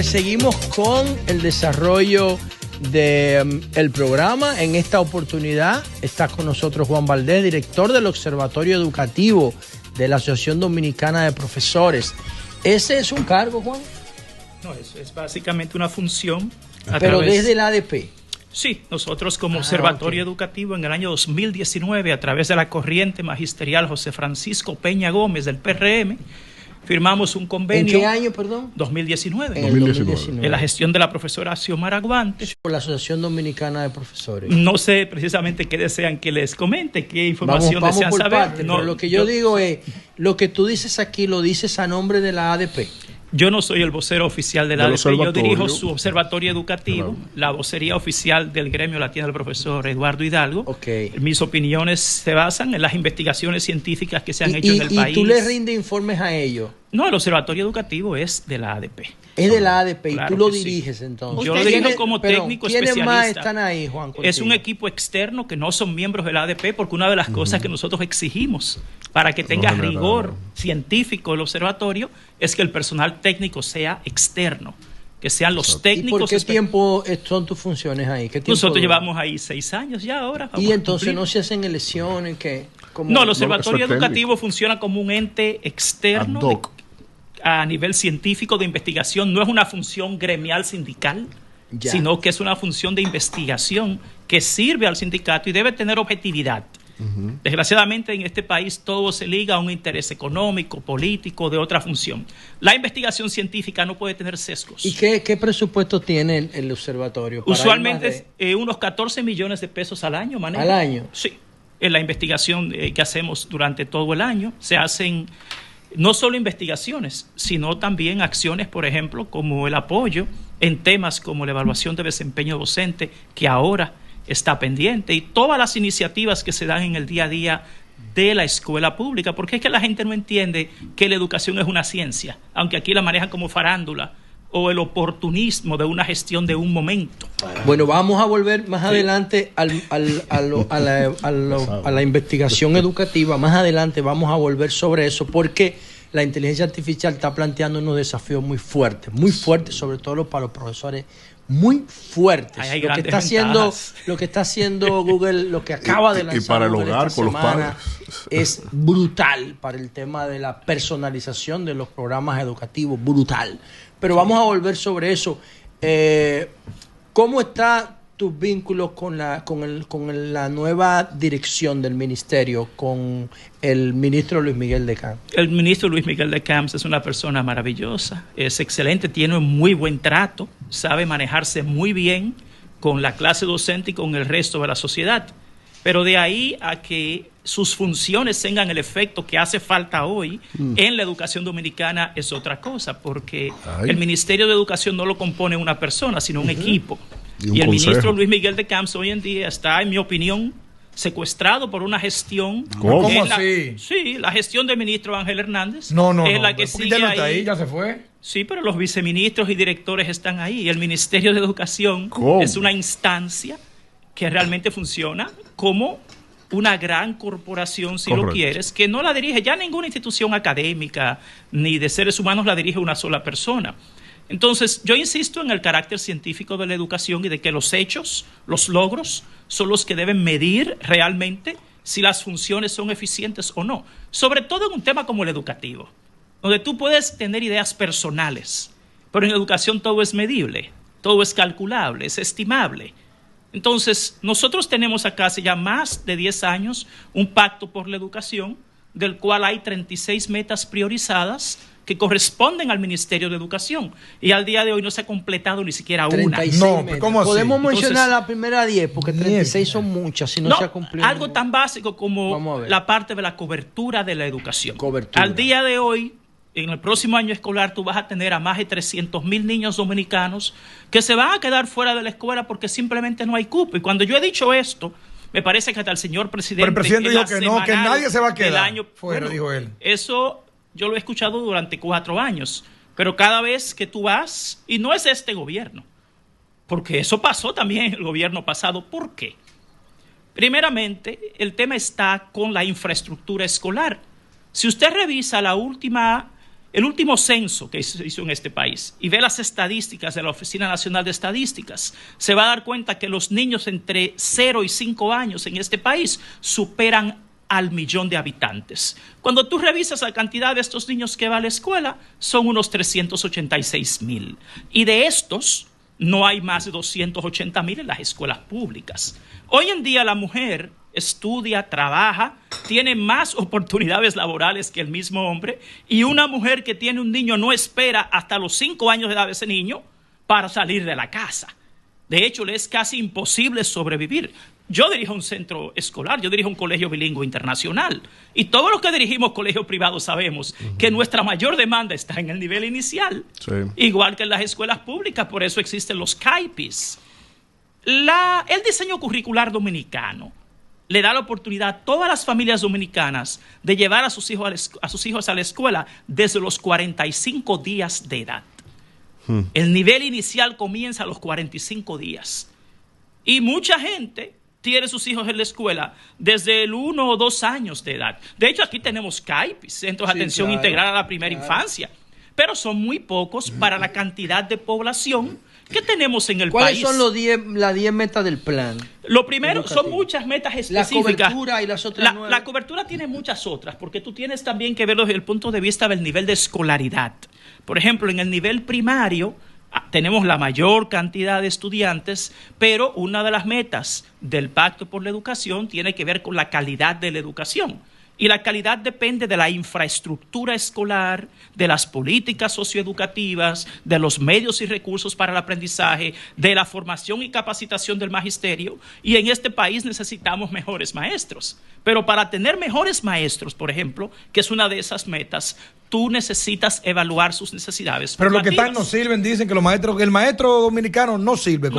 Señores, seguimos con el desarrollo del programa. En esta oportunidad está con nosotros Juan Valdés, director del Observatorio Educativo de la Asociación Dominicana de Profesores. ¿Ese es un cargo, Juan? No, eso es básicamente una función. Pero desde la ADP. Sí, nosotros como Observatorio Educativo en el año 2019, a través de la corriente magisterial José Francisco Peña Gómez del PRM, firmamos un convenio. ¿En qué año, perdón? 2019. En el 2019. En la gestión de la profesora Xiomara Guantes. Por la Asociación Dominicana de Profesores. No sé precisamente qué desean que les comente, qué información desean por saber. Parte, no, pero lo que yo digo es, lo que tú dices aquí lo dices a nombre de la ADP. Yo no soy el vocero oficial de la ADP, yo dirijo su observatorio educativo, la vocería oficial del gremio la tiene el profesor Eduardo Hidalgo. Okay. Mis opiniones se basan en las investigaciones científicas que se han hecho en el país. ¿Y tú le rindes informes a ellos? No, el observatorio educativo es de la ADP. Es de la ADP y claro tú lo diriges entonces. Yo lo dirijo como técnico especialista. ¿Quiénes más están ahí, Juan? Contigo? Es un equipo externo que no son miembros de la ADP, porque una de las cosas que nosotros exigimos para que tenga rigor científico el observatorio es que el personal técnico sea externo, que sean los técnicos. ¿Y por qué tiempo son tus funciones ahí? ¿Qué tiempo nosotros llevamos ahí 6 años ya ahora. Y entonces no se hacen elecciones. No, el observatorio educativo funciona como un ente externo a nivel científico de investigación. No es una función gremial sindical, sino que es una función de investigación que sirve al sindicato y debe tener objetividad. Desgraciadamente en este país todo se liga a un interés económico, político, de otra función. La investigación científica no puede tener sesgos. ¿Y qué presupuesto tiene el observatorio? Usualmente unos 14 millones de pesos al año. ¿Al año? Sí. En la investigación que hacemos durante todo el año se hacen no solo investigaciones, sino también acciones, por ejemplo, como el apoyo en temas como la evaluación de desempeño docente, que ahora está pendiente, y todas las iniciativas que se dan en el día a día de la escuela pública, porque es que la gente no entiende que la educación es una ciencia, aunque aquí la manejan como farándula o el oportunismo de una gestión de un momento. Bueno, vamos a volver más adelante a la investigación educativa. Más adelante vamos a volver sobre eso, porque la inteligencia artificial está planteando unos desafíos muy fuertes, sobre todo para los profesores, muy fuertes. Lo que está haciendo Google, lo que acaba de lanzar y para el Google hogar esta con semana, los padres, es brutal para el tema de la personalización de los programas educativos, brutal. Pero vamos a volver sobre eso. ¿Cómo está tus vínculos con la nueva dirección del ministerio, con el ministro Luis Miguel de Camps? El ministro Luis Miguel de Camps es una persona maravillosa, es excelente, tiene un muy buen trato, sabe manejarse muy bien con la clase docente y con el resto de la sociedad. Pero de ahí a que sus funciones tengan el efecto que hace falta hoy en la educación dominicana es otra cosa, porque el Ministerio de Educación no lo compone una persona, sino un equipo. Y el ministro Luis Miguel de Camps hoy en día está, en mi opinión, secuestrado por una gestión. ¿Cómo así? Sí, la gestión del ministro Ángel Hernández. No. La que sigue ya no está ahí, ya se fue. Sí, pero los viceministros y directores están ahí. Y el Ministerio de Educación es una instancia que realmente funciona como una gran corporación, si lo quieres, que no la dirige ya ninguna institución académica ni de seres humanos, la dirige una sola persona. Entonces, yo insisto en el carácter científico de la educación y de que los hechos, los logros, son los que deben medir realmente si las funciones son eficientes o no. Sobre todo en un tema como el educativo, donde tú puedes tener ideas personales, pero en educación todo es medible, todo es calculable, es estimable. Entonces, nosotros tenemos acá hace ya más de 10 años un pacto por la educación, del cual hay 36 metas priorizadas que corresponden al Ministerio de Educación. Y al día de hoy no se ha completado ni siquiera una. No, ¿cómo así? Podemos mencionar la primera 10, porque 36 son muchas, si no se ha cumplido. Algo tan básico como la parte de la cobertura de la educación. Al día de hoy, en el próximo año escolar, tú vas a tener a más de 300,000 niños dominicanos que se van a quedar fuera de la escuela porque simplemente no hay cupo. Y cuando yo he dicho esto, me parece que hasta el señor presidente... Pero el presidente dijo que no, que nadie se va a quedar fuera, dijo él. Eso yo lo he escuchado durante 4 años. Pero cada vez que tú vas, y no es este gobierno, porque eso pasó también en el gobierno pasado. ¿Por qué? Primeramente, el tema está con la infraestructura escolar. Si usted revisa la última el último censo que se hizo en este país y ve las estadísticas de la Oficina Nacional de Estadísticas, se va a dar cuenta que los niños entre 0 y 5 años en este país superan al 1.000.000 de habitantes. Cuando tú revisas la cantidad de estos niños que va a la escuela, son unos 386,000. Y de estos, no hay más de 280,000 en las escuelas públicas. Hoy en día la mujer estudia, trabaja, tiene más oportunidades laborales que el mismo hombre, y una mujer que tiene un niño no espera hasta los 5 años de edad de ese niño para salir de la casa. De hecho, le es casi imposible sobrevivir. Yo dirijo un centro escolar, yo dirijo un colegio bilingüe internacional, y todos los que dirigimos colegios privados sabemos que nuestra mayor demanda está en el nivel inicial, igual que en las escuelas públicas. Por eso existen los CAIPIs. El diseño curricular dominicano le da la oportunidad a todas las familias dominicanas de llevar a sus hijos a la escuela desde los 45 días de edad. El nivel inicial comienza a los 45 días. Y mucha gente tiene sus hijos en la escuela desde el 1 o 2 años de edad. De hecho, aquí tenemos CAIPIS, Centros de Atención Integral a la Primera Infancia, pero son muy pocos para la cantidad de población que tenemos en el país. ¿Cuáles son las 10 metas del plan? Lo primero, son muchas metas específicas. La cobertura y las otras 9. La cobertura tiene muchas otras, porque tú tienes también que verlo desde el punto de vista del nivel de escolaridad. Por ejemplo, en el nivel primario tenemos la mayor cantidad de estudiantes, pero una de las metas del Pacto por la Educación tiene que ver con la calidad de la educación. Y la calidad depende de la infraestructura escolar, de las políticas socioeducativas, de los medios y recursos para el aprendizaje, de la formación y capacitación del magisterio. Y en este país necesitamos mejores maestros. Pero para tener mejores maestros, por ejemplo, que es una de esas metas, tú necesitas evaluar sus necesidades. Pero los que están no sirven, dicen que el maestro dominicano no sirve.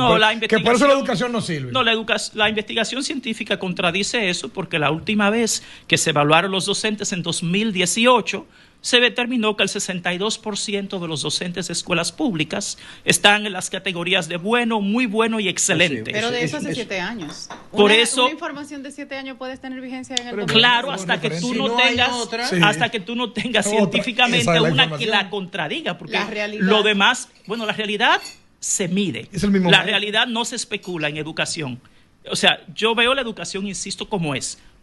Que por eso la educación no sirve. No, la investigación científica contradice eso, porque la última vez que se evaluaron los docentes en 2018, se determinó que el 62% de los docentes de escuelas públicas están en las categorías de bueno, muy bueno y excelente. Pero de eso hace 7 años. Por eso, una información de 7 años puedes tener vigencia en el 2020. Claro, hasta que tú no tengas científicamente una que la contradiga, porque lo demás, la realidad se mide. La realidad no se especula en educación. O sea, yo veo la educación, insisto, como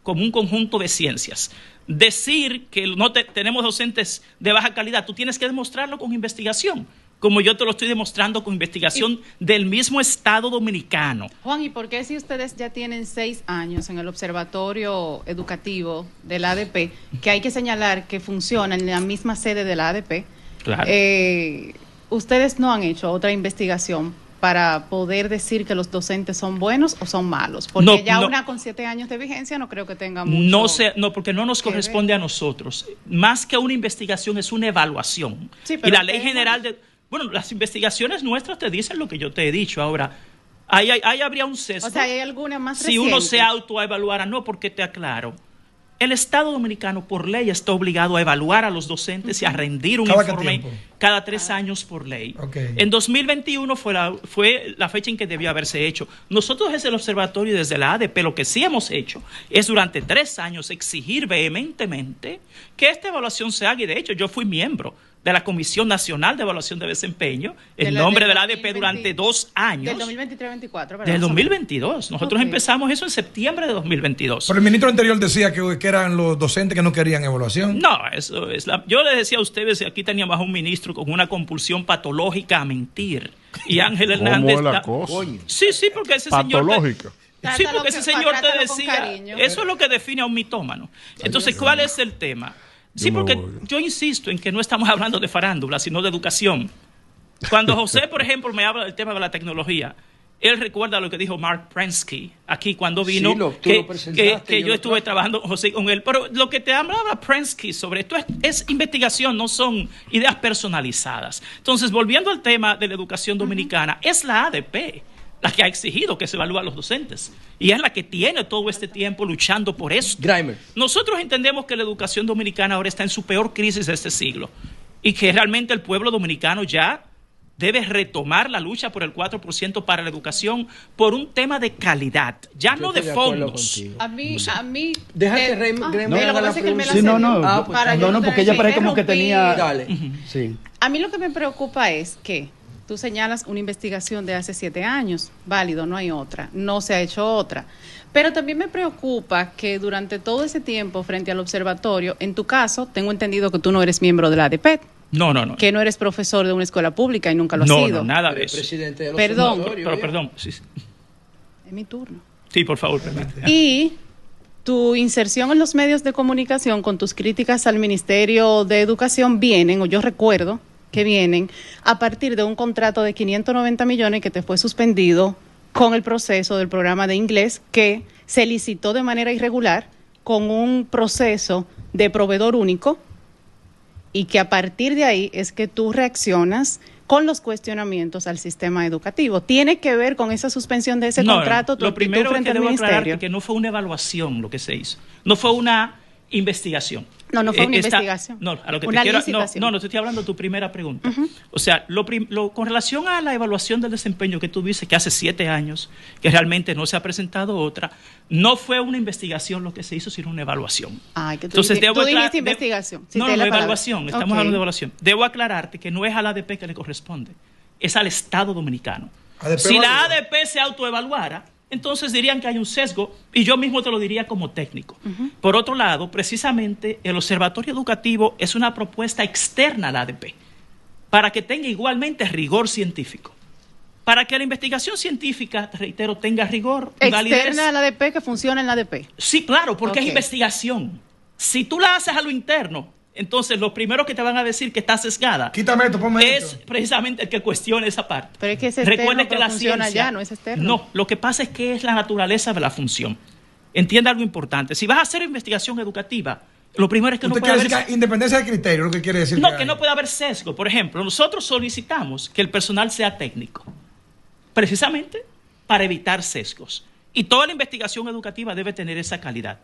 un conjunto de ciencias. Decir que no tenemos docentes de baja calidad, tú tienes que demostrarlo con investigación, como yo te lo estoy demostrando con investigación del mismo Estado dominicano. Juan, ¿y por qué si ustedes ya tienen 6 años en el Observatorio Educativo del ADP, que hay que señalar que funciona en la misma sede de la ADP, claro, ustedes no han hecho otra investigación para poder decir que los docentes son buenos o son malos? Porque una con 7 años de vigencia no creo que tenga mucho. No, porque no nos corresponde a nosotros. Más que una investigación es una evaluación. Sí, y la ley general las investigaciones nuestras te dicen lo que yo te he dicho. Ahora, ahí habría un sesgo. O sea, ¿hay alguna más si reciente? Uno se autoevaluara, no, porque te aclaro. El Estado dominicano por ley está obligado a evaluar a los docentes y a rendir un informe cada 3 años por ley. En 2021 fue la fecha en que debió haberse hecho. Nosotros desde el observatorio y desde la ADP lo que sí hemos hecho es durante 3 años exigir vehementemente que esta evaluación se haga, y de hecho yo fui miembro de la Comisión Nacional de Evaluación de Desempeño, en nombre de la ADP durante 2 años. Del 2023-24, ¿verdad? Del 2022. Nosotros empezamos eso en septiembre de 2022. Pero el ministro anterior decía que eran los docentes que no querían evaluación. No, eso es yo les decía a ustedes, aquí teníamos a un ministro con una compulsión patológica a mentir. Y Ángel Hernández... ¿Cómo es la cosa? Sí, porque ese señor... Patológica. Sí, porque ese señor te decía... Eso es lo que define a un mitómano. Entonces, ¿cuál es el tema? Sí, porque yo insisto en que no estamos hablando de farándula, sino de educación. Cuando José, por ejemplo, me habla del tema de la tecnología, él recuerda lo que dijo Mark Prensky aquí cuando vino, que yo estuve trabajando, José, con él. Pero lo que te hablaba Prensky sobre esto es investigación, no son ideas personalizadas. Entonces, volviendo al tema de la educación dominicana, es la ADP la que ha exigido que se evalúen a los docentes. Y es la que tiene todo este tiempo luchando por eso. Nosotros entendemos que la educación dominicana ahora está en su peor crisis de este siglo y que realmente el pueblo dominicano ya debe retomar la lucha por el 4% para la educación por un tema de calidad, ya no de fondos. A mí... Deja que Raymond porque ella parece como que tenía... Dale. Sí. A mí lo que me preocupa es que tú señalas una investigación de hace 7 años, válido, no hay otra, no se ha hecho otra. Pero también me preocupa que durante todo ese tiempo frente al observatorio, en tu caso, tengo entendido que tú no eres miembro de la ADP. No. Que no eres profesor de una escuela pública y nunca lo has sido. No, nada de eso. Presidente de los Perdón. Sí. Es mi turno. Sí, por favor, permíteme. Y tu inserción en los medios de comunicación con tus críticas al Ministerio de Educación vienen, o yo recuerdo que vienen, a partir de un contrato de 590 millones que te fue suspendido con el proceso del programa de inglés que se licitó de manera irregular con un proceso de proveedor único, y que a partir de ahí es que tú reaccionas con los cuestionamientos al sistema educativo. ¿Tiene que ver con esa suspensión de ese contrato? Lo primero es que debo aclarar que no fue una evaluación lo que se hizo, no fue una investigación. No fue una investigación. No, a lo que una te quiero, licitación. no te estoy hablando de tu primera pregunta. O sea, con relación a la evaluación del desempeño que tú dices que hace 7 años, que realmente no se ha presentado otra, no fue una investigación lo que se hizo, sino una evaluación. Entonces, tú dijiste investigación. No, evaluación, estamos hablando de evaluación. Debo aclararte que no es a la ADP que le corresponde, es al Estado Dominicano. Si la ADP se autoevaluara, entonces dirían que hay un sesgo, y yo mismo te lo diría como técnico. Por otro lado, precisamente el Observatorio Educativo es una propuesta externa a la ADP, para que tenga igualmente rigor científico. Para que la investigación científica, te reitero, tenga rigor y validez. ¿Externa a la ADP, que funciona en la ADP? Sí, claro, porque es investigación. Si tú la haces a lo interno, entonces lo primero que te van a decir que está sesgada es precisamente el que cuestione esa parte. Pero es que es externo, recuerde que la funciona ciencia ya, no es externo. No, lo que pasa es que es la naturaleza de la función. Entienda algo importante. Si vas a hacer investigación educativa, lo primero es que no puede haber... independencia de criterio, lo que quiere decir. No, que no puede haber sesgo. Por ejemplo, nosotros solicitamos que el personal sea técnico, precisamente para evitar sesgos. Y toda la investigación educativa debe tener esa calidad.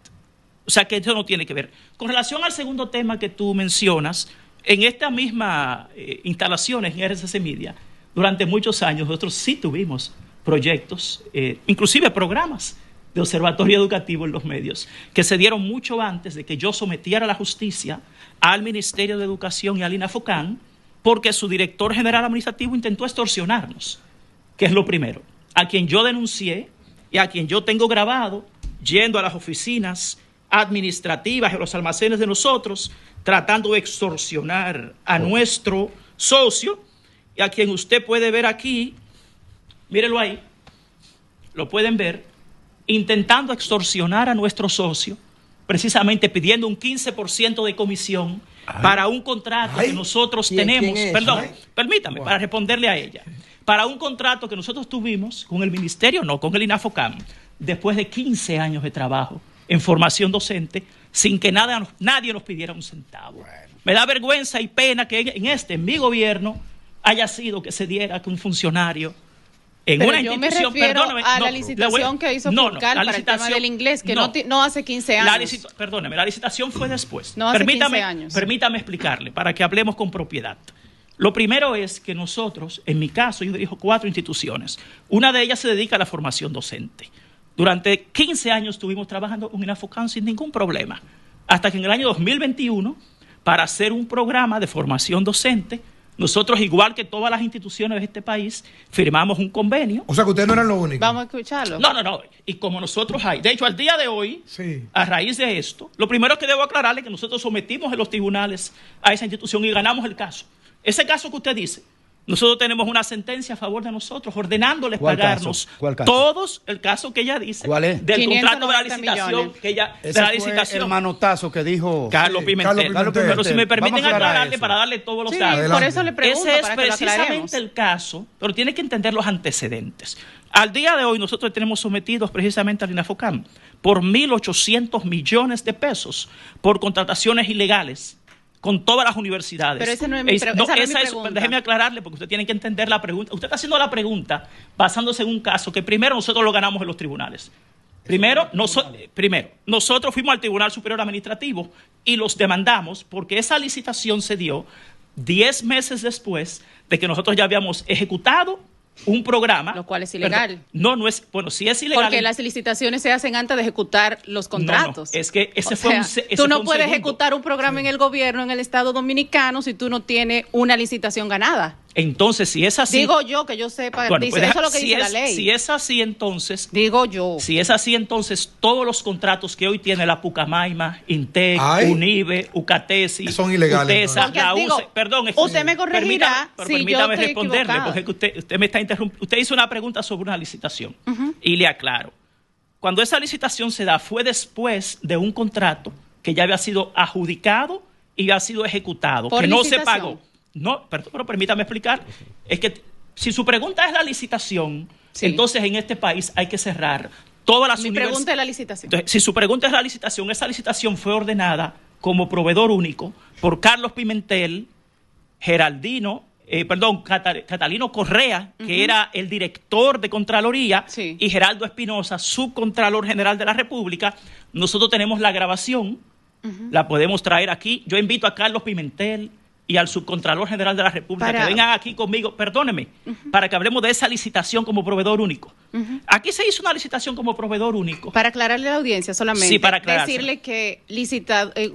O sea que eso no tiene que ver. Con relación al segundo tema que tú mencionas, en esta misma instalaciones en RCC Media, durante muchos años nosotros sí tuvimos proyectos, inclusive programas de observatorio educativo en los medios, que se dieron mucho antes de que yo sometiera a la justicia al Ministerio de Educación y al INAFOCAN, porque su director general administrativo intentó extorsionarnos, que es lo primero, a quien yo denuncié y a quien yo tengo grabado yendo a las oficinas administrativas y los almacenes de nosotros, tratando de extorsionar a nuestro socio, y a quien usted puede ver aquí, mírelo ahí, lo pueden ver, intentando extorsionar a nuestro socio, precisamente pidiendo un 15% de comisión para un contrato que nosotros tenemos, permítame, para responderle a ella, para un contrato que nosotros tuvimos con el Ministerio, no, con el INAFOCAM, después de 15 años de trabajo en formación docente, sin que nadie nos pidiera un centavo. Me da vergüenza y pena que en mi gobierno haya sido que se diera que un funcionario en una institución... me refiero a la licitación que hizo Fulcal para el tema del inglés, que no hace 15 años. La licitación fue después. No hace 15 años. Permítame explicarle, para que hablemos con propiedad. Lo primero es que nosotros, en mi caso, yo dirijo 4 instituciones. Una de ellas se dedica a la formación docente. Durante 15 años estuvimos trabajando con INAFOCAN sin ningún problema, hasta que en el año 2021, para hacer un programa de formación docente, nosotros, igual que todas las instituciones de este país, firmamos un convenio. O sea, que ustedes no eran los únicos. Vamos a escucharlo. No. Y como nosotros hay, de hecho, al día de hoy, a raíz de esto, lo primero que debo aclararle es que nosotros sometimos en los tribunales a esa institución y ganamos el caso. Ese caso que usted dice, nosotros tenemos una sentencia a favor de nosotros ordenándoles pagarnos todos el caso que ella dice. ¿Cuál es? Del contrato de la licitación que ella fue el manotazo que dijo Carlos Pimentel. Pero si me permiten aclararle para darle todos los datos. Por eso le pregunto. Ese es precisamente el caso, pero tiene que entender los antecedentes. Al día de hoy nosotros tenemos sometidos precisamente al INAFOCAM por 1.800 millones de pesos por contrataciones ilegales con todas las universidades. Pero ese no es mi pregunta. Déjeme aclararle, porque usted tiene que entender la pregunta. Usted está haciendo la pregunta basándose en un caso que primero nosotros lo ganamos en los tribunales. Primero, nosotros fuimos al Tribunal Superior Administrativo y los demandamos porque esa licitación se dio 10 meses después de que nosotros ya habíamos ejecutado un programa. Lo cual es ilegal. Perdón, no es, bueno, sí es ilegal. Porque las licitaciones se hacen antes de ejecutar los contratos. No, es que ese tú no puedes ejecutar un programa en el gobierno, en el Estado Dominicano, si tú no tienes una licitación ganada. Entonces, si es así... Digo yo, que yo sepa, bueno, eso es lo que dice la ley. Si es así, entonces... Digo yo. Si es así, entonces, todos los contratos que hoy tiene la Pucamaima, INTEC, UNIBE, UCATESI... Son ilegales. UTESA, la UCE... Perdón, usted me corregirá si permítame responderle, porque usted me está interrumpiendo. Usted hizo una pregunta sobre una licitación, y le aclaro. Cuando esa licitación se da, fue después de un contrato que ya había sido adjudicado y había sido ejecutado, que no se pagó. No, pero permítame explicar. Es que si su pregunta es la licitación, entonces en este país hay que cerrar todas las universidades. Mi pregunta es la licitación. Entonces, si su pregunta es la licitación, esa licitación fue ordenada como proveedor único por Carlos Pimentel, Catalino Correa, que era el director de Contraloría, y Geraldo Espinosa, subcontralor general de la República. Nosotros tenemos la grabación, la podemos traer aquí. Yo invito a Carlos Pimentel y al subcontralor general de la República que vengan aquí conmigo, perdóneme, para que hablemos de esa licitación como proveedor único. Aquí se hizo una licitación como proveedor único. Para aclararle a la audiencia solamente, sí, para decirle que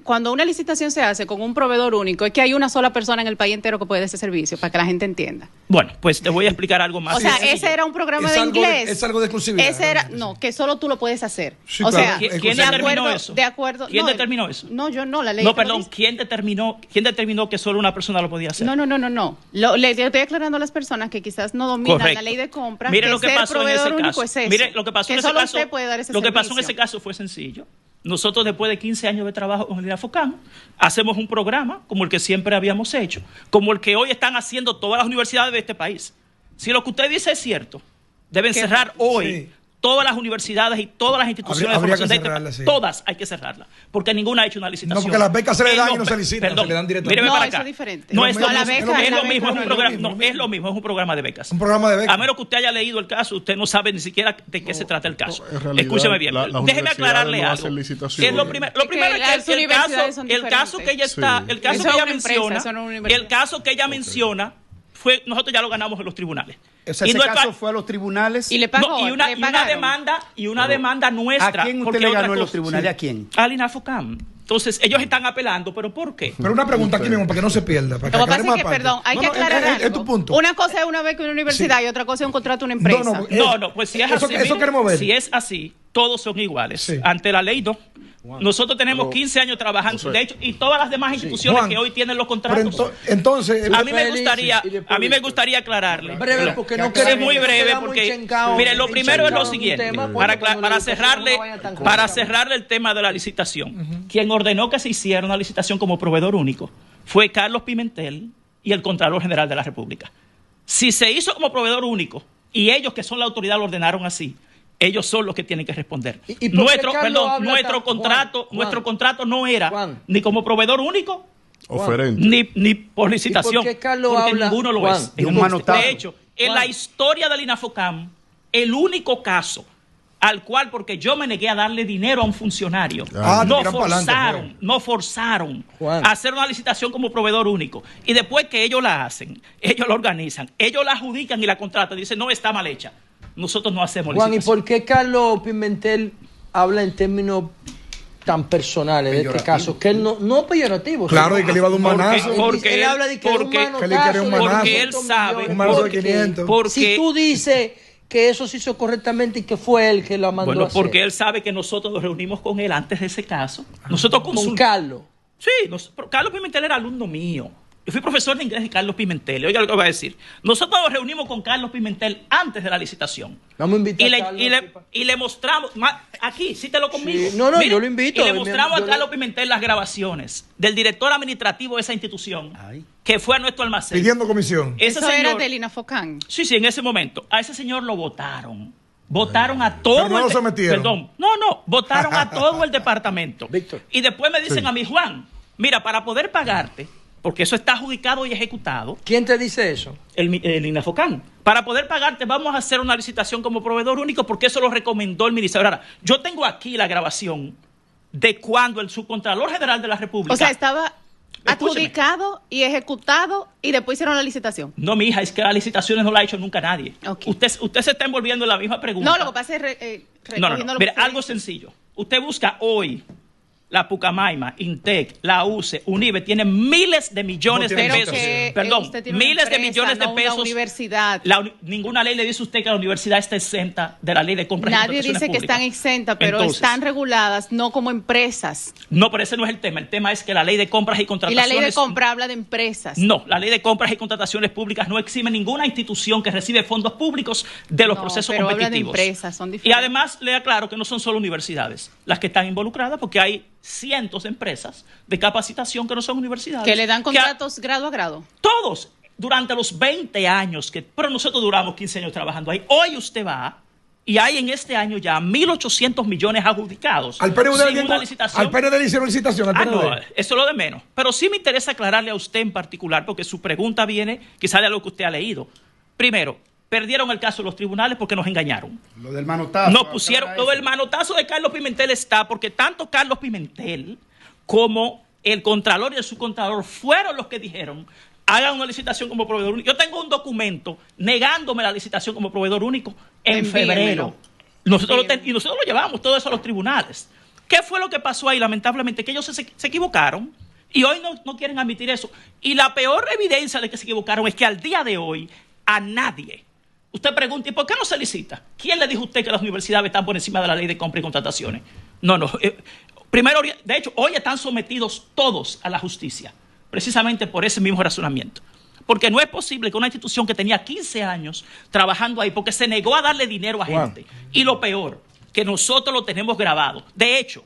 cuando una licitación se hace con un proveedor único, es que hay una sola persona en el país entero que puede dar ese servicio, para que la gente entienda. Bueno, pues te voy a explicar algo más. O sea, ese era un programa de inglés. Es algo de exclusividad. Ese era, no, que solo tú lo puedes hacer. Sí, o sea, ¿quién determinó eso? De acuerdo. ¿Quién determinó eso? No, yo no, la ley. No, perdón, ¿quién determinó que solo una persona lo podía hacer? No. Le estoy aclarando a las personas que quizás no dominan la ley de compra. Mire lo que pasó en ese caso. Mire lo que pasó en ese caso. Usted puede dar ese lo que pasó en ese caso fue sencillo. Nosotros, después de 15 años de trabajo con el INAFOCAM, hacemos un programa como el que siempre habíamos hecho, como el que hoy están haciendo todas las universidades de este país. Si lo que usted dice es cierto, deben cerrar hoy todas las universidades y todas las instituciones de formación de todas hay que cerrarlas, porque ninguna ha hecho una licitación. No, porque las becas se le dan y no se licitan, se le dan directamente. Míreme para acá. Eso es diferente. No, es lo mismo, es un programa de becas. Un programa de becas. A menos que usted haya leído el caso, usted no sabe ni siquiera de qué se trata el caso. Escúcheme bien. Déjeme aclararle algo. Lo primero es que el caso que ella menciona, nosotros ya lo ganamos en los tribunales. O sea, ese caso fue a los tribunales. Y le pagó. Y una demanda nuestra. ¿A quién usted le ganó en los tribunales? ¿A quién? Al INAFOCAM. Entonces, ellos están apelando, ¿pero por qué? Pero una pregunta aquí mismo, para que no se pierda. Para lo que pasa es que, perdón, hay que aclarar algo. Es tu punto. Una cosa es una beca en una universidad y otra cosa es un contrato de una empresa. No, pues si es así, si es así, todos son iguales. Ante la ley, no. Nosotros tenemos 15 años trabajando, de hecho, y todas las demás instituciones Juan, que hoy tienen los contratos. Entonces, a mí me gustaría aclararle. Breve, porque no es muy breve, porque mire, lo primero es lo siguiente, para cerrarle el tema de la licitación. Quien ordenó que se hiciera una licitación como proveedor único fue Carlos Pimentel y el Contralor General de la República. Si se hizo como proveedor único y ellos, que son la autoridad, lo ordenaron así, ellos son los que tienen que responder. Nuestro contrato no era ni como proveedor único ni por licitación. ¿Por qué Carlos porque habla? Ninguno lo es. De hecho, en la historia del INAFOCAM, el único caso al cual, porque yo me negué a darle dinero a un funcionario, no forzaron a hacer una licitación como proveedor único. Y después que ellos la hacen, ellos la organizan, ellos la adjudican y la contratan, dicen, no, está mal hecha. Nosotros no hacemos Juan, licitación. ¿y por qué Carlos Pimentel habla en términos tan personales de este caso? Que él no peyorativo. Claro, y que le iba a dar un manazo. Porque él habla de que le quería un manazo. Porque él sabe. Un manazo de 500. Si tú dices que eso se hizo correctamente y que fue él que lo mandó a hacer. Porque él sabe que nosotros nos reunimos con él antes de ese caso. Nosotros con Carlos. Sí, Carlos Pimentel era alumno mío. Yo fui profesor de inglés de Carlos Pimentel. Oiga lo que voy a decir. Nosotros nos reunimos con Carlos Pimentel antes de la licitación. Vamos a invitar a Carlos. Y le mostramos, aquí, cítelo conmigo. Sí, no, yo lo invito. Y le mostramos a Carlos Pimentel las grabaciones del director administrativo de esa institución, que fue a nuestro almacén. Pidiendo comisión. Eso era del INAFOCAM. Sí, en ese momento. A ese señor lo votaron. Votaron a todo. Pero no lo sometieron. Perdón. Votaron a todo el departamento. Víctor. Y después me dicen a mí, Juan, mira, para poder pagarte, porque eso está adjudicado y ejecutado. ¿Quién te dice eso? El INAFOCAM. Para poder pagarte vamos a hacer una licitación como proveedor único, porque eso lo recomendó el ministerio. Ahora, yo tengo aquí la grabación de cuando el subcontralor general de la República... O sea, estaba... adjudicado y ejecutado y después hicieron la licitación. No, mi hija, es que las licitaciones no las ha hecho nunca nadie. Okay. Usted se está envolviendo en la misma pregunta. No, lo que pasa es no. Mira, algo sencillo. Usted busca hoy la Pucamaima, Intec, la UCE, UNIBE, tienen miles de millones de pesos. Perdón, miles de millones de pesos. Una universidad. Ninguna ley le dice a usted que la universidad está exenta de la ley de compras y contrataciones públicas. Nadie dice que están exentas, pero entonces, están reguladas, no como empresas. No, pero ese no es el tema. El tema es que la ley de compras y contrataciones... Y la ley de compra habla de empresas. No, la ley de compras y contrataciones públicas no exime ninguna institución que recibe fondos públicos de los procesos competitivos. Habla de empresas, son diferentes. Y además le aclaro que no son solo universidades las que están involucradas, porque hay cientos de empresas de capacitación que no son universidades. Que le dan contratos grado a grado. Todos, durante los 20 años, pero nosotros duramos 15 años trabajando ahí. Hoy usted va y hay en este año ya 1.800 millones adjudicados. Al PND le hicieron licitación. No, eso es lo de menos. Pero sí me interesa aclararle a usted en particular, porque su pregunta viene quizá de lo que usted ha leído. Primero, perdieron el caso de los tribunales porque nos engañaron. Lo del manotazo. Nos pusieron, lo del manotazo de Carlos Pimentel está porque tanto Carlos Pimentel como el Contralor y el Subcontralor fueron los que dijeron hagan una licitación como proveedor único. Yo tengo un documento negándome la licitación como proveedor único en febrero. Y nosotros lo llevamos todo eso a los tribunales. ¿Qué fue lo que pasó ahí? Lamentablemente que ellos se equivocaron y hoy no quieren admitir eso. Y la peor evidencia de que se equivocaron es que al día de hoy a nadie... Usted pregunta, ¿y por qué no se licita? ¿Quién le dijo a usted que las universidades están por encima de la ley de compra y contrataciones? No. Primero, de hecho, hoy están sometidos todos a la justicia, precisamente por ese mismo razonamiento. Porque no es posible que una institución que tenía 15 años trabajando ahí, porque se negó a darle dinero a gente. Y lo peor, que nosotros lo tenemos grabado. De hecho,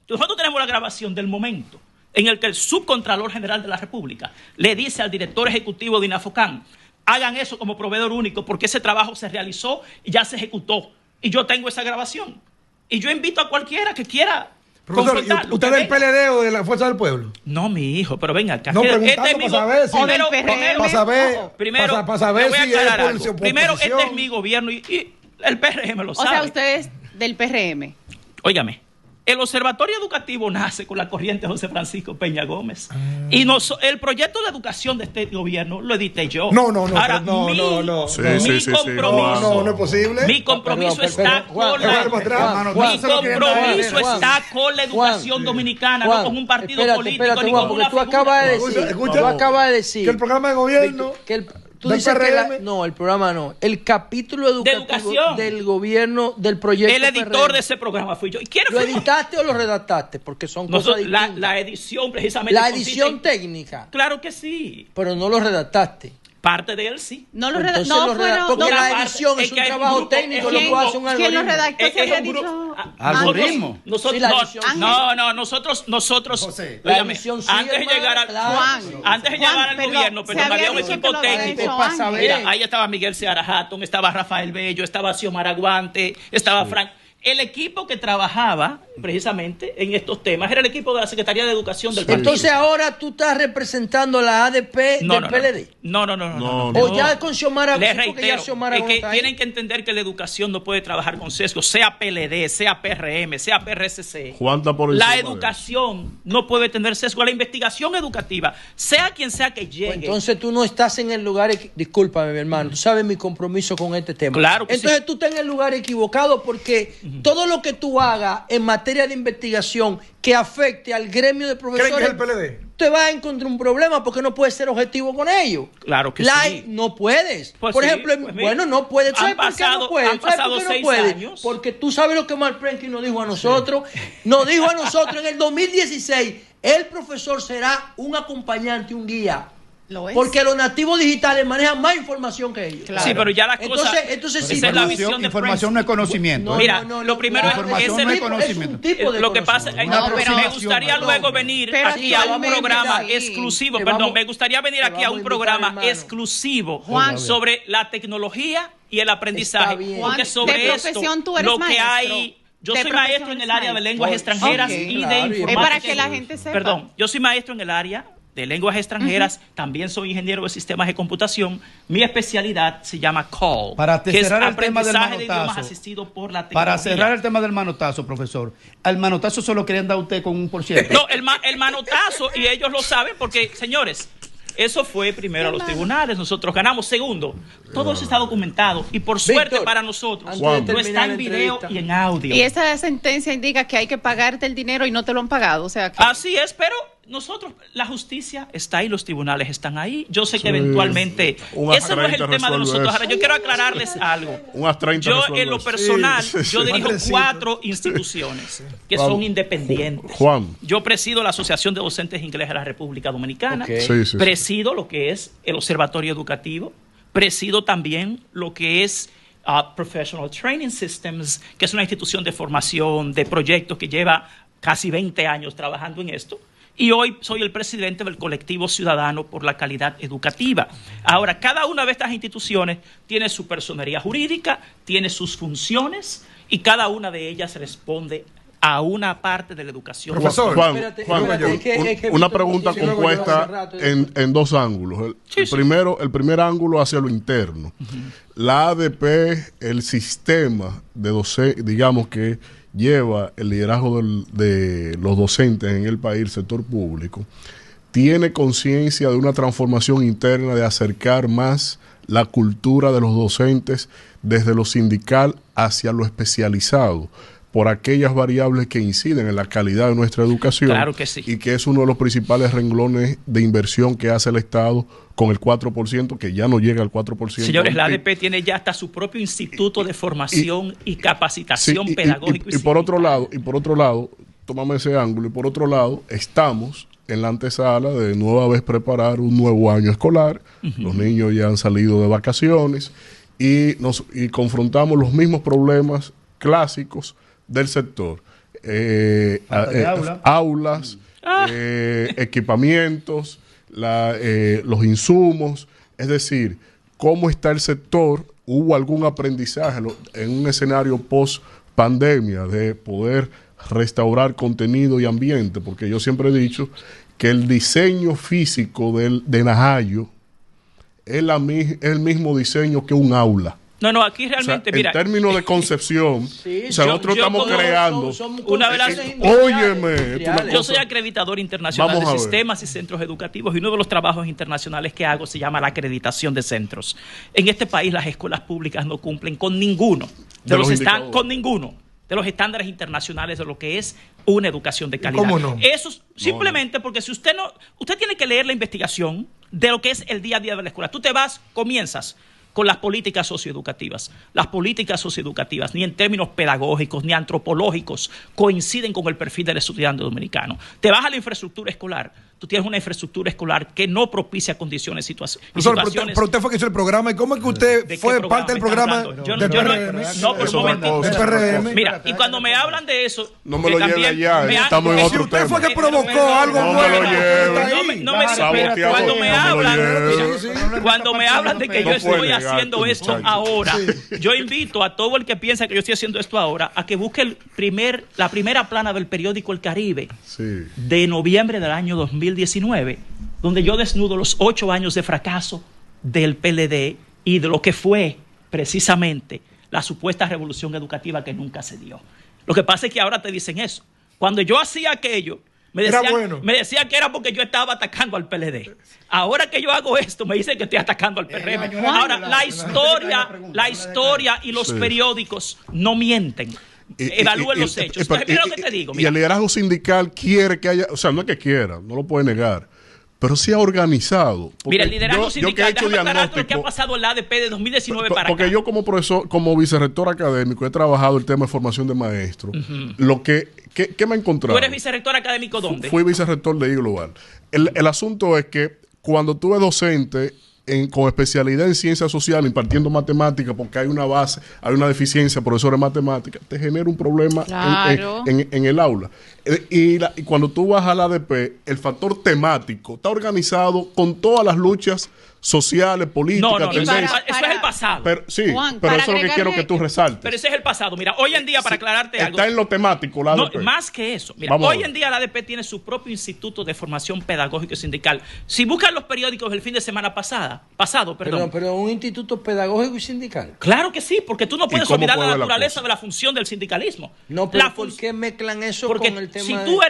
nosotros tenemos la grabación del momento en el que el Subcontralor General de la República le dice al director ejecutivo de INAFOCAN: hagan eso como proveedor único porque ese trabajo se realizó y ya se ejecutó. Y yo tengo esa grabación. Y yo invito a cualquiera que quiera confrontarlo. ¿Usted es del PLD o de la Fuerza del Pueblo? No, mi hijo, pero venga acá. No, preguntando para saber si... Para saber si es oposición. Primero, este es mi gobierno y el PRM lo sabe. O sea, usted es del PRM. Óigame. El Observatorio Educativo nace con la corriente José Francisco Peña Gómez. Y el proyecto de educación de este gobierno lo edité yo. No. Ahora, mi compromiso. No es posible. Mi compromiso está con la educación dominicana, no con un partido político ni con una figura. Tú acabas de decir que el programa de gobierno... Tú dices que el programa no. El capítulo educativo del gobierno del proyecto. El editor de ese programa fui yo. ¿Y quién ¿Lo editaste o lo redactaste? Porque son cosas distintas. La edición precisamente. La edición técnica. Claro que sí. Pero no lo redactaste. Parte de él sí. No lo redactó. Porque la edición es un trabajo técnico, lo puede hacer un algoritmo. ¿Quién lo redactó? ¿Se había dicho? ¿Algoritmo? Nosotros José, la edición sí, antes de llegar al gobierno, pero había un equipo técnico. Mira, ahí estaba Miguel Seara Hatton, estaba Rafael Bello, estaba Xiomara Aguante, estaba Frank. El equipo que trabajaba precisamente en estos temas era el equipo de la Secretaría de Educación del partido. Entonces ahora tú estás representando la ADP del PLD. No. O ya con Xiomara. Les reitero, que tienen que entender que la educación no puede trabajar con sesgos, sea PLD, sea PRM, sea PRSC. La educación no puede tener sesgo. La investigación educativa, sea quien sea que llegue. Pues entonces tú no estás en el lugar... Discúlpame, mi hermano, tú sabes mi compromiso con este tema. Claro que entonces tú estás en el lugar equivocado porque... Todo lo que tú hagas en materia de investigación que afecte al gremio de profesores, ¿creen que es el PLD? Te vas a encontrar un problema porque no puedes ser objetivo con ellos. Claro que sí. No puedes. Pues por sí, ejemplo, no puedes. ¿Sabes por qué no puedes? Han pasado 6 años. Porque tú sabes lo que Mark Prenky nos dijo a nosotros. Sí. Nos dijo a nosotros en el 2016, el profesor será un acompañante, un guía. ¿Lo es? Porque los nativos digitales manejan más información que ellos. Claro. Sí, pero ya las cosas... Entonces esa es la visión de información no es conocimiento. Mira, lo primero es conocimiento. Lo que pasa es me gustaría luego venir aquí a un programa exclusivo. Me gustaría venir aquí a un programa exclusivo sobre la tecnología y el aprendizaje. Porque sobre esto, lo que hay... Yo soy maestro en el área de lenguas extranjeras y de informática. Es para que la gente sepa. Perdón, yo soy maestro en el área de lenguas extranjeras, también soy ingeniero de sistemas de computación. Mi especialidad se llama CALL, para que es cerrar el tema del aprendizaje de idiomas manotazo, asistido por la tecnología. para cerrar el tema del manotazo, profesor, al manotazo solo querían dar usted con un por ciento. No, el manotazo, y ellos lo saben porque, señores, eso fue primero a los tribunales, nosotros ganamos. Segundo, todo eso está documentado y por suerte Víctor, para nosotros no está en video y en audio. Y esa sentencia indica que hay que pagarte el dinero y no te lo han pagado, o sea que... Así es, pero nosotros, la justicia está ahí, los tribunales están ahí. Yo sé que eventualmente, ese no es el tema de nosotros. Ahora, yo quiero aclararles algo. Yo, en lo personal, yo dirijo 4 instituciones que son independientes. Juan. Yo presido la Asociación de Docentes de Inglés de la República Dominicana. Okay. Presido lo que es el Observatorio Educativo. Presido también lo que es Professional Training Systems, que es una institución de formación de proyectos que lleva casi 20 años trabajando en esto. Y hoy soy el presidente del colectivo ciudadano por la calidad educativa. Ahora, cada una de estas instituciones tiene su personería jurídica, tiene sus funciones y cada una de ellas responde a una parte de la educación. Profesor, Juan, espérate, una pregunta compuesta en 2 ángulos. El primer ángulo hacia lo interno. La ADP, el sistema de docentes, digamos que lleva el liderazgo de los docentes en el país, sector público, tiene conciencia de una transformación interna de acercar más la cultura de los docentes desde lo sindical hacia lo especializado, por aquellas variables que inciden en la calidad de nuestra educación. Claro que sí. Y que es uno de los principales renglones de inversión que hace el Estado con el 4%, que ya no llega al 4%. Señores, la ADP tiene ya hasta su propio instituto de formación y capacitación pedagógica. Y por otro lado, tómame ese ángulo, y por otro lado, estamos en la antesala de nueva vez preparar un nuevo año escolar. Los niños ya han salido de vacaciones y confrontamos los mismos problemas clásicos del sector. Aulas, equipamientos, los insumos, es decir, cómo está el sector. ¿Hubo algún aprendizaje en un escenario post pandemia de poder restaurar contenido y ambiente? Porque yo siempre he dicho que el diseño físico de Najayo es el mismo diseño que un aula. No, aquí realmente, mira, en términos de concepción, nosotros estamos creando. Una de las, yo soy acreditador internacional de sistemas y centros educativos, y uno de los trabajos internacionales que hago se llama la acreditación de centros. En este país las escuelas públicas no cumplen con ninguno de los estándares internacionales de lo que es una educación de calidad. ¿Cómo no? Eso simplemente porque si usted tiene que leer la investigación de lo que es el día a día de la escuela. Tú comienzas con las políticas socioeducativas. Las políticas socioeducativas, ni en términos pedagógicos ni antropológicos, coinciden con el perfil del estudiante dominicano. Te vas a la infraestructura escolar. Tú tienes una infraestructura escolar que no propicia condiciones y situaciones. Pero usted fue que hizo el programa. ¿Y cómo es que usted fue parte del programa del PRM? No, por un momentito. Del PRM. Mira, y cuando me hablan de eso... No me lo lleve allá, estamos en otro tema. Si usted fue que provocó algo nuevo. No me diga, cuando me hablan de que yo estoy haciendo esto ahora, yo invito a todo el que piensa que yo estoy haciendo esto ahora a que busque la primera plana del periódico El Caribe de noviembre del año 2019, donde yo desnudo los 8 años de fracaso del PLD y de lo que fue precisamente la supuesta revolución educativa que nunca se dio. Lo que pasa es que ahora te dicen eso. Cuando yo hacía aquello, me decían que era porque yo estaba atacando al PLD. Ahora que yo hago esto, me dicen que estoy atacando al PRM. Ahora, la historia y los periódicos no mienten. Evalúen los hechos. Mira lo que te digo. Y el liderazgo sindical quiere que haya, o sea, no es que quiera, no lo puede negar, pero sí ha organizado. Mira, el liderazgo sindical, déjame aclarar lo que ha pasado en la ADP de 2019 para acá. Porque yo como profesor, como vicerrector académico, he trabajado el tema de formación de maestros. ¿Qué me he encontrado? ¿Tú eres vicerrector académico dónde? Fui vicerrector de I-Global. El asunto es que cuando tú eres docente con especialidad en ciencias sociales, impartiendo matemáticas, porque hay una base, hay una deficiencia, profesor de matemáticas, te genera un problema en el aula. Y cuando tú vas a la ADP, el factor temático está organizado con todas las luchas sociales, políticas, tendencias. Eso es el pasado. Pero, sí, Juan, pero eso es lo que quiero que tú resaltes. Pero ese es el pasado. Mira, hoy en día, para aclararte algo. Está en lo temático, la ADP. No, más que eso. Mira, hoy en día la ADP tiene su propio instituto de formación pedagógico y sindical. Si buscan los periódicos del fin de semana pasado, Pero un instituto pedagógico y sindical. Claro que sí, porque tú no puedes olvidar la naturaleza de la función del sindicalismo. No, pero ¿por qué mezclan eso con el tema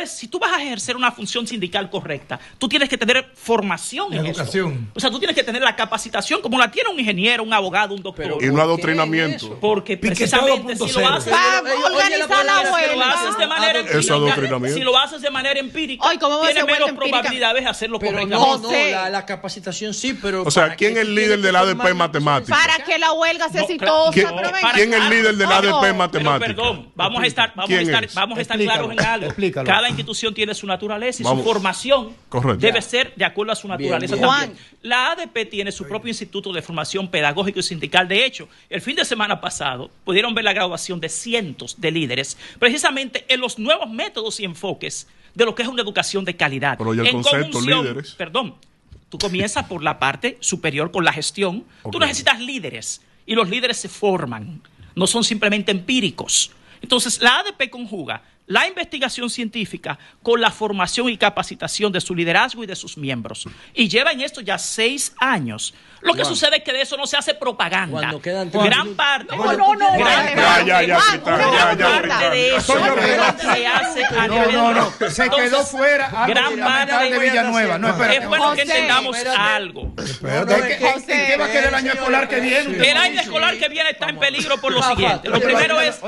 si tú vas a ejercer una función sindical correcta, tú tienes que tener formación en educación. Eso. O sea, tú tienes que tener la capacitación como la tiene un ingeniero, un abogado, un doctor. Y un adoctrinamiento. Porque precisamente si lo haces de manera empírica, si lo haces de manera empírica, tienes menos probabilidades de hacerlo correctamente. La capacitación sí, pero... O sea, ¿quién es el líder del ADP matemática? Para que la huelga sea exitosa. ¿Quién es el líder del ADP matemática? Perdón, vamos a estar claros en algo. Explícalo. Cada institución tiene su naturaleza y su formación debe ser de acuerdo a su naturaleza también. La ADP tiene su propio instituto de formación pedagógico y sindical. De hecho, el fin de semana pasado pudieron ver la graduación de cientos de líderes, precisamente en los nuevos métodos y enfoques de lo que es una educación de calidad. Pero ya el concepto líderes. Perdón, tú comienzas por la parte superior con la gestión. Okay. Tú necesitas líderes y los líderes se forman, no son simplemente empíricos. Entonces, la ADP conjuga la investigación científica con la formación y capacitación de su liderazgo y de sus miembros. Y lleva en esto ya 6 años. Lo que sucede es que de eso no se hace propaganda. Cuando quedan gran parte. Ya, de eso se hace a nivel. Se quedó fuera gran parte de Villanueva. No, espérate. Es bueno que entendamos algo. ¿En qué va a quedar el año escolar que viene? El año escolar que viene está en peligro por lo siguiente. Lo primero es,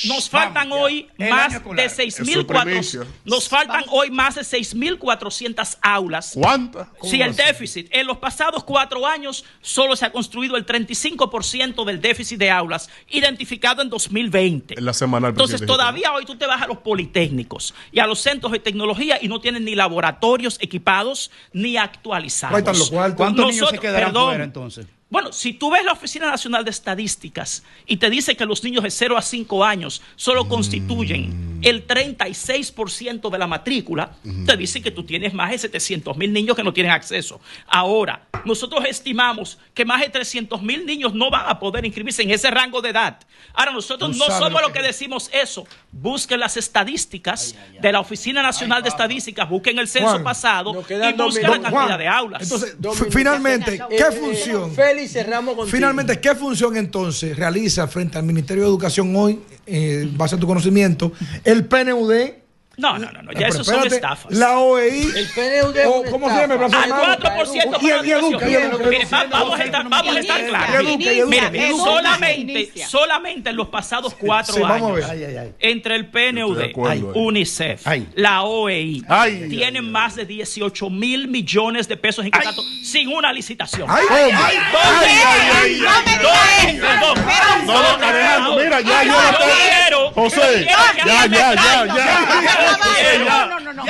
nos faltan hoy más de 6.400. Nos faltan hoy más de 6.400 aulas. ¿Cuántas? Si el déficit en los pasados 4 años solo se ha construido el 35% del déficit de aulas identificado en 2020. En la semana Entonces todavía hoy tú te vas a los politécnicos y a los centros de tecnología y no tienen ni laboratorios equipados ni actualizados. ¿Cuántos niños se quedarán fuera entonces? Bueno, si tú ves la Oficina Nacional de Estadísticas y te dice que los niños de 0 a 5 años solo constituyen el 36% de la matrícula, te dice que tú tienes más de 700,000 niños que no tienen acceso. Ahora, nosotros estimamos que más de 300,000 niños no van a poder inscribirse en ese rango de edad. Ahora, nosotros no somos los que decimos eso. Busquen las estadísticas de la Oficina Nacional de Estadísticas, busquen el censo pasado y busquen la cantidad de aulas. Entonces, finalmente, ¿qué función? Finalmente, ¿qué función entonces realiza frente al Ministerio de Educación hoy, base a tu conocimiento, el PNUD? No, ya eso son estafas. La OEI, el PNUD, ¿cómo se llama? Al 4% y Educa. Vamos a estar claros. Mire, solamente en los pasados 4 años, entre el PNUD, UNICEF, la OEI, tienen más de 18,000 millones de pesos en contrato sin una licitación. Mira, José, ya. No.